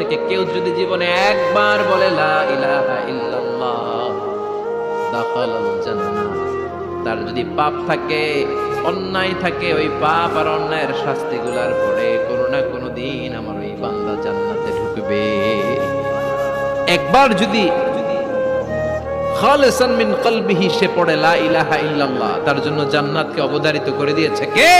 থেকে কেউ যদি জীবনে একবার বলে লা ইলাহা ইল্লাল্লাহ দাখালাল জান্নাহ, তার যদি পাপ থাকে, অন্যায় থাকে, ওই পাপ আর অন্যায়ের শাস্তিগুলার পরে কোনো না কোনো দিন আমার ওই বান্দা জান্নাতে ঢুকবে। একবার যদি খালিসান মিন কলবিহি সে পড়ে লা ইলাহা ইল্লাল্লাহ, তার জন্য জান্নাতকে অবধারিত করে দিয়েছে কে?